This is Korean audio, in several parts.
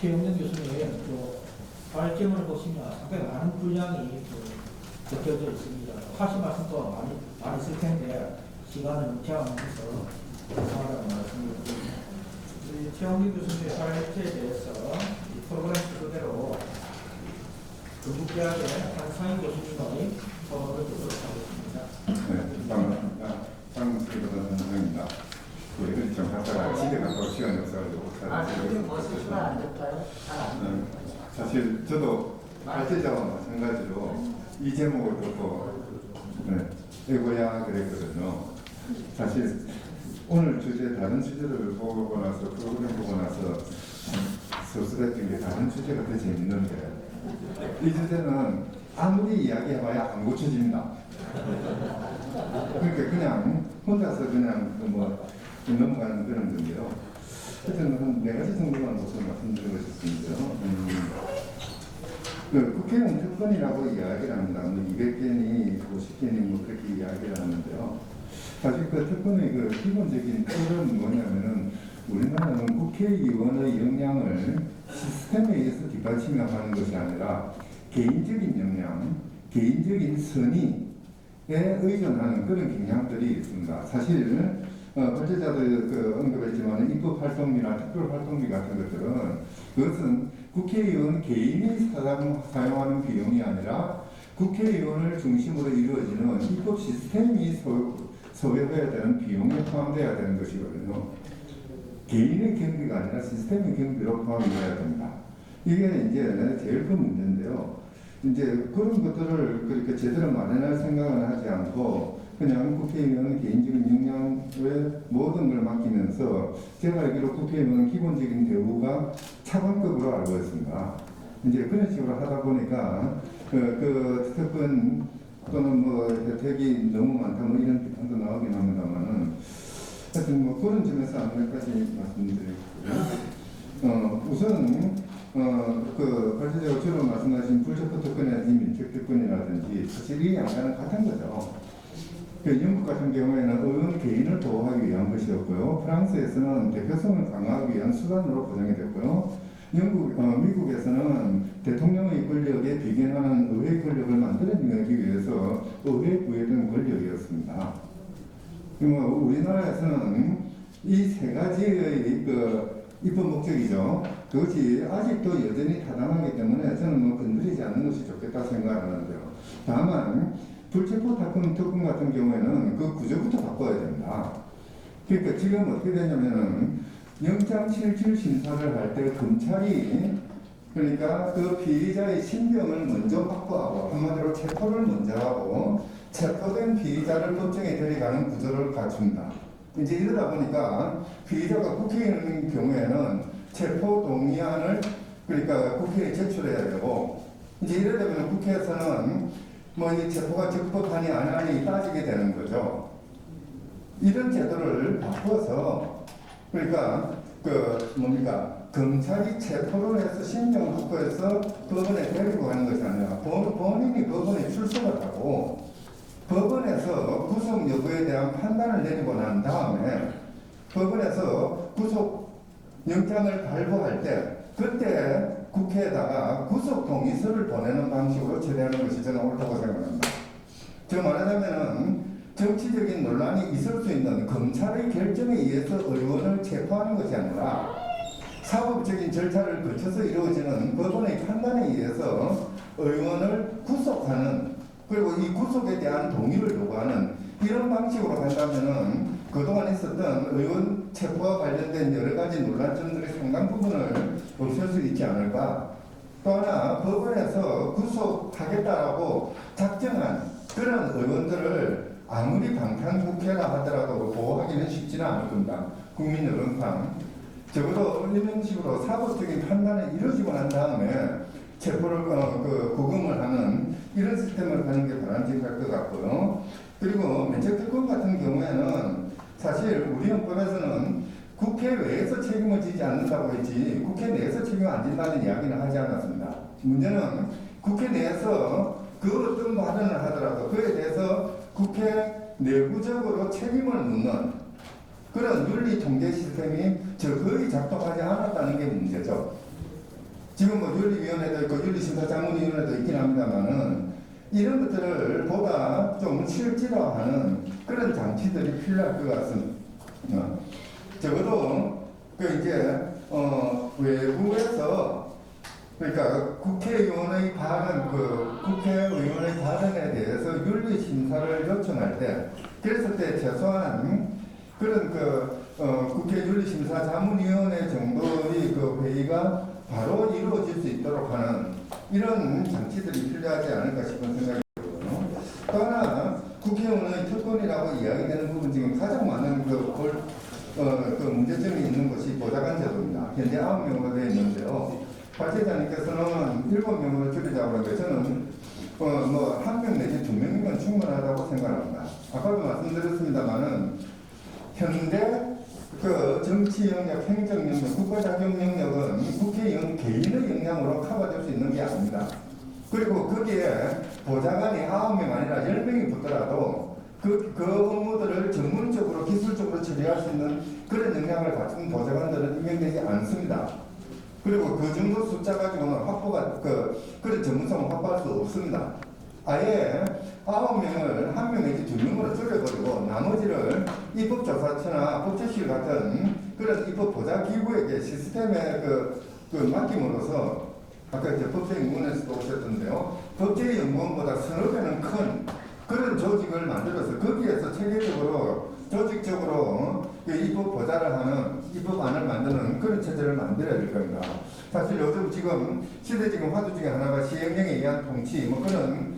최영민 교수님 발전을 보시면 상당히 많은 분량이 적혀져 있습니다. 하신 말씀도 많이 있을 텐데 시간을 제한하면서 하라고 말씀드립니다. 최영민 교수님의 발제에 대해서 이 프로그램 그대로 전국대학의 한상희 교수님의 토론을 듣도록 하겠습니다. 네, 반갑습니다. 장수기보다 선생입니다. 우리 좀 갔다가 집에 갔다고 시간이 없어가지고. 지금 벌써 시간 안 됐어요? 사실 저도 발제자와 마찬가지로 이 제목을 듣고 이거야 그랬거든요. 사실 오늘 주제 다른 주제를 보고 나서 프로그램 보고 나서 섭섭했던 게 다른 주제가 더 재밌는데 이 주제는 아무리 이야기해봐야 안 고쳐집니다. 그러니까 그냥 혼자서 그냥 넘어가는 그런 건데요. 하여튼 한 4가지 정도만 우선 말씀드리고 싶은데요. 국회의원 특권이라고 이야기를 합니다. 200개니 50개니 그렇게 이야기를 하는데요. 사실 그 특권의 기본적인 틀은 뭐냐면은 우리나라는 국회의원의 역량을 시스템에 의해서 뒷받침하는 것이 아니라 개인적인 역량, 개인적인 선의에 의존하는 그런 경향들이 있습니다. 사실 발제자들 언급했지만 입법 활동비나 특별 활동비 같은 것들은 그것은 국회의원 개인이 사용하는 비용이 아니라 국회의원을 중심으로 이루어지는 입법 시스템이 소요해야 되는 비용에 포함되어야 되는 것이거든요. 개인의 경비가 아니라 시스템의 경비로 포함되어야 됩니다. 이게 이제 제일 큰 문제인데요. 이제 그런 것들을 그렇게 제대로 마련할 생각은 하지 않고 그냥 국회의원은 개인적인 역량에 모든 걸 맡기면서 제가 알기로 국회의원은 기본적인 대우가 차관급으로 알고 있습니다. 이제 그런 식으로 하다 보니까 그 특권 또는 혜택이 너무 많다 이런 비판도 나오긴 합니다만은 하여튼 그런 점에서 몇 가지 말씀드리고요. 우선 발제자가 주로 말씀하신 불체포 특권이라든지 민책 특권이라든지 사실 이 양가는 같은 거죠. 영국 같은 경우에는 의원 개인을 보호하기 위한 것이었고요. 프랑스에서는 대표성을 강화하기 위한 수단으로 보정이 됐고요. 미국에서는 대통령의 권력에 비견하는 의회 권력을 만들어내기 위해서 의회에 부여된 권력이었습니다. 우리나라에서는 이 세 가지의 입법 목적이죠. 그것이 아직도 여전히 타당하기 때문에 저는 건드리지 않는 것이 좋겠다 생각하는데요. 다만 불체포 특권 같은 경우에는 그 구조부터 바꿔야 됩니다. 그러니까 지금 어떻게 되냐면은 영장 실질 심사를 할 때 검찰이 그러니까 그 피의자의 신병을 먼저 확보하고 한마디로 체포를 먼저 하고 체포된 피의자를 법정에 데려가는 구조를 갖춘다. 이제 이러다 보니까 피의자가 국회의원인 경우에는 체포 동의안을 그러니까 국회에 제출해야 되고 이제 이러다 보면 국회에서는 이 체포가 적법하니 안 하니 따지게 되는 거죠. 이런 제도를 바꿔서 그러니까 검찰이 체포를 해서 신병을 확보해서 법원에 데리고 가는 것이 아니라 본인이 법원에 출석을 하고 법원에서 구속 여부에 대한 판단을 내리고 난 다음에 법원에서 구속 영장을 발부할 때 그때 국회에다가 구속 동의서를 보내는 방식으로 처리하는 것이 저는 옳다고 생각합니다. 저 말하자면은 정치적인 논란이 있을 수 있는 검찰의 결정에 의해서 의원을 체포하는 것이 아니라 사법적인 절차를 거쳐서 이루어지는 법원의 판단에 의해서 의원을 구속하는 그리고 이 구속에 대한 동의를 요구하는 이런 방식으로 간다면은 그동안 있었던 의원 체포와 관련된 여러 가지 논란점들의 상당 부분을 없앨 수 있지 않을까. 또 하나 법원에서 구속하겠다라고 작정한 그런 의원들을 아무리 방탄국회라 하더라도 보호하기는 쉽지는 않을 겁니다. 국민 여론상. 적어도 이런 식으로 사법적인 판단이 이루어지고 난 다음에 체포를 구금을 하는 이런 시스템을 가는 게 바람직할 것 같고요. 그리고 면책특권 같은 경우에는 사실 우리 헌법에서는 국회 외에서 책임을 지지 않는다고 했지 국회 내에서 책임 안 진다는 이야기는 하지 않았습니다. 문제는 국회 내에서 그 어떤 발언을 하더라도 그에 대해서 국회 내부적으로 책임을 묻는 그런 윤리 통제 시스템이 거의 작동하지 않았다는 게 문제죠. 지금 뭐 윤리위원회도 있고 윤리심사자문위원회도 있긴 합니다만은 이런 것들을 보다 좀 실질화하는 그런 장치들이 필요할 것 같습니다. 적어도 그 이제 외부에서 그러니까 국회의원의 발언, 국회의원의 발언에 대해서 윤리 심사를 요청할 때, 그랬을 때 최소한 그런 국회 윤리심사자문위원회 정도의 그 회의가 바로 이루어질 수 있도록 하는 이런 장치들이 필요하지 않을까 싶은 생각이 들거든요. 또 하나 국회의원의 특권이라고 이야기되는 부분 지금 가장 많은 그 문제점이 있는 것이 보좌관 제도입니다. 현재 9명으로 되어 있는데요. 발제자님께서는 7명으로 줄이자고 하는데 저는 뭐 1명 내지 2명이면 충분하다고 생각합니다. 아까도 말씀드렸습니다만은 현재 그 정치 영역, 행정 영역, 국가 자격 영역은 국회의원 개인의 역량으로 커버될 수 있는 게 아닙니다. 그리고 거기에 보좌관이 9명 아니라 10명이 붙더라도 그 업무들을 전문적으로 기술적으로 처리할 수 있는 그런 역량을 갖춘 보좌관들은 임명되지 않습니다. 그리고 그 정도 숫자 가지고는 그런 전문성을 확보할 수 없습니다. 아예 9명을 1명 내지 2명으로 줄여버리고 나머지를 입법조사처나 법제실 같은 그런 입법보좌기구에게 시스템에 맡김으로써 아까 이제 법제연구원에서도 오셨던데요. 법제연구원보다 서너 배는 큰 그런 조직을 만들어서 거기에서 체계적으로 조직적으로 입법 보좌를 하는 입법안을 만드는 그런 체제를 만들어야 될 겁니다. 사실 요즘 지금 시대 지금 화두 중에 하나가 시행령에 의한 통치 뭐 그런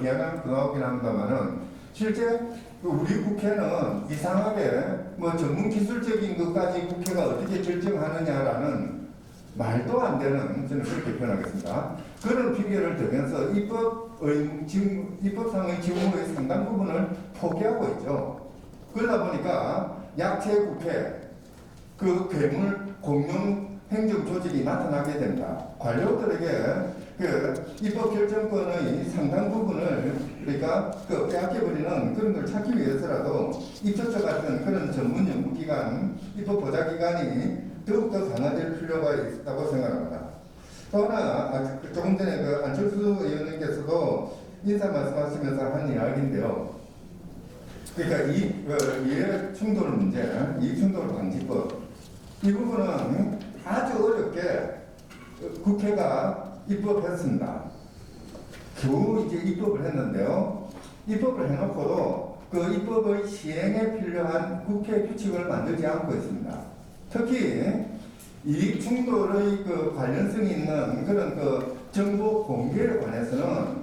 비아냥도 나오긴 합니다만은 실제 우리 국회는 이상하게 뭐 전문 기술적인 것까지 국회가 어떻게 결정하느냐라는 말도 안 되는 저는 그렇게 표현하겠습니다. 그런 피해를 들면서 입법상의 직무의 상당 부분을 포기하고 있죠. 그러다 보니까 약체 국회, 그 괴물 공룡 행정 조직이 나타나게 됩니다. 관료들에게 입법 결정권의 상당 부분을 그러니까 빼앗겨버리는 그런 걸 찾기 위해서라도 입법처 같은 그런 전문 연구기관, 입법보좌기관이 더욱더 강화될 필요가 있다고 생각합니다. 또 하나, 조금 전에 안철수 의원님께서도 인사 말씀하시면서 한 이야기인데요. 그러니까 이해 충돌 문제, 이익 충돌 방지법 이 부분은 아주 어렵게 국회가 입법했습니다. 겨우 이제 입법을 했는데요. 입법을 해놓고도 그 입법의 시행에 필요한 국회 규칙을 만들지 않고 있습니다. 특히 이익 충돌의 관련성이 있는 그런 정보 공개에 관해서는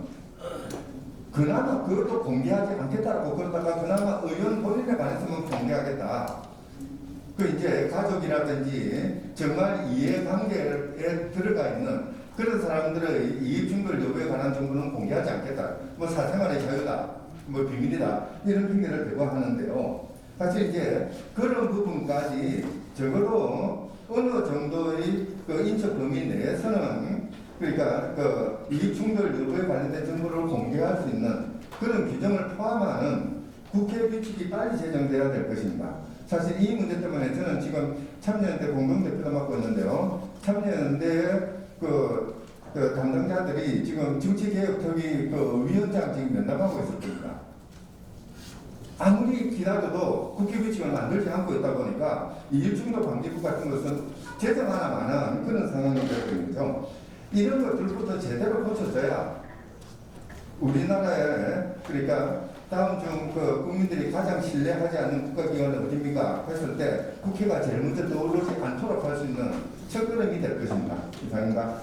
그나마 그것도 공개하지 않겠다라고 그러다가 그나마 의원 본인에 관해서는 공개하겠다. 이제 가족이라든지 정말 이해관계에 들어가 있는 그런 사람들의 이익충돌 여부에 관한 정보는 공개하지 않겠다. 뭐 사생활의 자유다, 뭐 비밀이다 이런 핑계를 대고 하는데요. 사실 이제 그런 부분까지 적어도 어느 정도의 인적 범위 내에서는 그러니까 이익충돌 여부에 관련된 정보를 공개할 수 있는 그런 규정을 포함하는 국회 규칙이 빨리 제정돼야 될 것입니다. 사실 이 문제 때문에 저는 지금 참여연대 공동대표도 맡고 있는데요. 참여연대 담당자들이 지금 정치개혁특위 위원장 지금 면담하고 있었습니다. 아무리 기다려도 국회 규칙을 만들지 않고 있다 보니까 이익충돌 방지법 같은 것은 제정 하나만한 그런 상황이 되거든요. 이런 것들부터 제대로 고쳐져야 우리나라에 그러니까 다음 중 국민들이 가장 신뢰하지 않는 국가기관은 어디입니까? 했을 때 국회가 제일 먼저 떠오르지 않도록 할 수 있는 첫걸음이 될 것입니다. 이상입니다.